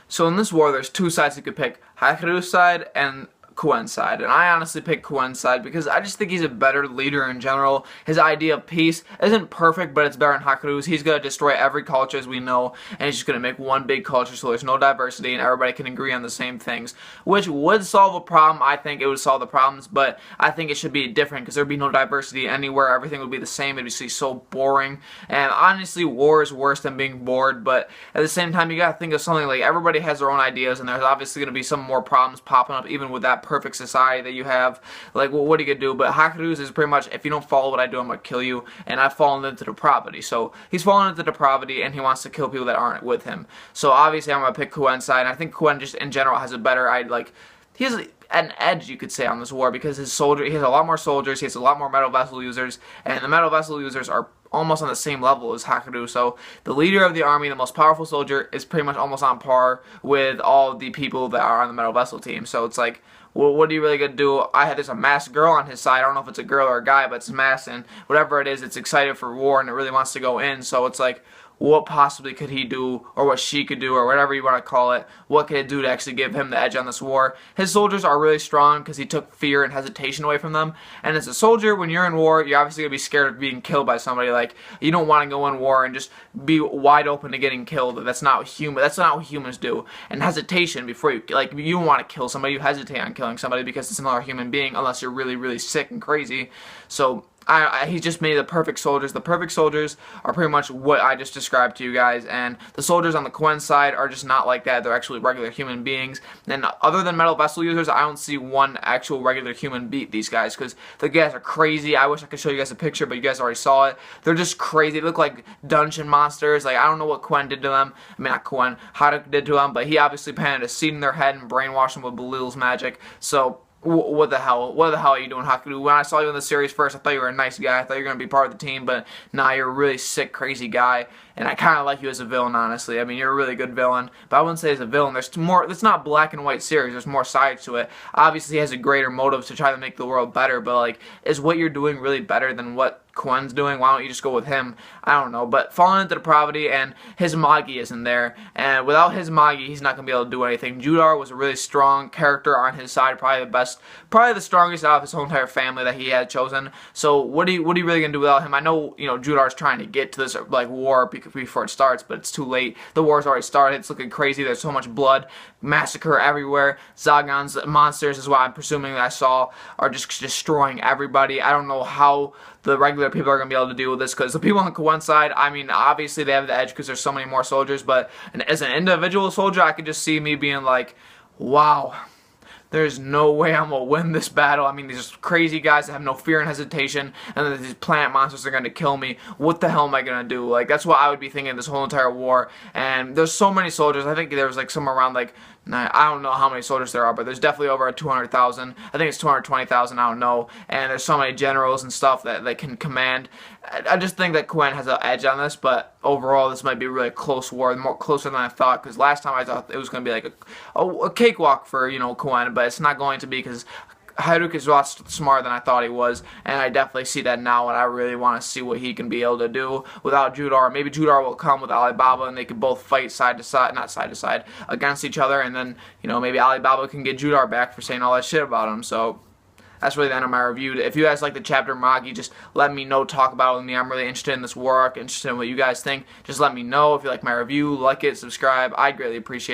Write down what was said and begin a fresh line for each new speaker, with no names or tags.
So in this war, there's two sides you could pick: Hakuru's side and Kuen's side, and I honestly pick Kuen's side because I just think he's a better leader in general. His idea of peace isn't perfect, but it's better than Hakuru's. He's going to destroy every culture as we know, and he's just going to make one big culture so there's no diversity and everybody can agree on the same things, which would solve a problem. I think it would solve the problems, but I think it should be different because there'd be no diversity anywhere. Everything would be the same. It'd be so boring, and honestly, war is worse than being bored, but at the same time, you got to think of something like everybody has their own ideas, and there's obviously going to be some more problems popping up even with that perfect society that you have. Like, well, what are you gonna do? But Hakuru's is pretty much, if you don't follow what I do, I'm gonna kill you, and I've fallen into depravity. So he's fallen into depravity, and he wants to kill people that aren't with him. So obviously, I'm gonna pick Kuen's side. And I think Kuen just in general has a better, he has an edge, you could say, on this war because he has a lot more soldiers, he has a lot more metal vessel users, and the metal vessel users are almost on the same level as Hakuru. So the leader of the army, the most powerful soldier, is pretty much almost on par with all the people that are on the metal vessel team. So it's like, well, what are you really going to do? There's a masked girl on his side. I don't know if it's a girl or a guy, but it's masked, and whatever it is, it's excited for war, and it really wants to go in. So it's like, what possibly could he do, or what she could do, or whatever you want to call it? What could it do to actually give him the edge on this war? His soldiers are really strong because he took fear and hesitation away from them. And as a soldier, when you're in war, you're obviously going to be scared of being killed by somebody. Like, you don't want to go in war and just be wide open to getting killed. That's not human. That's not what humans do. And hesitation before you, like, you don't want to kill somebody. You hesitate on killing somebody because it's another human being, unless you're really, really sick and crazy. So he just made the perfect soldiers. The perfect soldiers are pretty much what I just described to you guys, and the soldiers on the Kuen side are just not like that. They're actually regular human beings, and other than metal vessel users, I don't see one actual regular human beat these guys, because the guys are crazy. I wish I could show you guys a picture, but you guys already saw it. They're just crazy. They look like dungeon monsters. Like, I don't know what Kuen did to them. I mean, not Kuen, Haruka did to them, but he obviously planted a seed in their head and brainwashed them with Belil's magic. So what the hell are you doing, Hakuru? When I saw you in the series first, I thought you were a nice guy. I thought you were going to be part of the team, but nah, you're a really sick, crazy guy, and I kind of like you as a villain, honestly. I mean, you're a really good villain, but I wouldn't say as a villain. There's more. It's not black and white series. There's more sides to it. Obviously, he has a greater motive to try to make the world better, but, like, is what you're doing really better than what Kuen's doing? Why don't you just go with him? I don't know, but falling into depravity, and his Magi isn't there, and without his Magi, he's not going to be able to do anything. Judar was a really strong character on his side, probably the strongest out of his whole entire family that he had chosen. So what are you really going to do without him? I know, Judar's trying to get to this, like, war before it starts, but it's too late. The war's already started. It's looking crazy. There's so much blood, massacre everywhere. Zagon's monsters, is what I'm presuming that I saw, are just destroying everybody. I don't know how the regular people are going to be able to deal with this, because the people on the Kuen side, I mean, obviously they have the edge because there's so many more soldiers, but as an individual soldier, I could just see me being like, wow, there's no way I'm going to win this battle. I mean, these crazy guys that have no fear and hesitation, and then these planet monsters are going to kill me. What the hell am I going to do? Like, that's what I would be thinking this whole entire war. And there's so many soldiers. I think there was, like, somewhere around, like, I don't know how many soldiers there are, but there's definitely over 200,000. I think it's 220,000, I don't know. And there's so many generals and stuff that they can command. I just think that Kuen has an edge on this, but overall this might be a really close war, more closer than I thought, because last time I thought it was going to be like a cakewalk for, Kuen, but it's not going to be, because Haruka is a lot smarter than I thought he was, and I definitely see that now, and I really want to see what he can be able to do without Judar. Maybe Judar will come with Alibaba, and they can both fight side to side, not side to side, against each other, and then, maybe Alibaba can get Judar back for saying all that shit about him. So that's really the end of my review. If you guys like the chapter Magi, just let me know, talk about it with me. I'm really interested in this war arc, interested in what you guys think. Just let me know. If you like my review, like it, subscribe. I'd greatly appreciate it.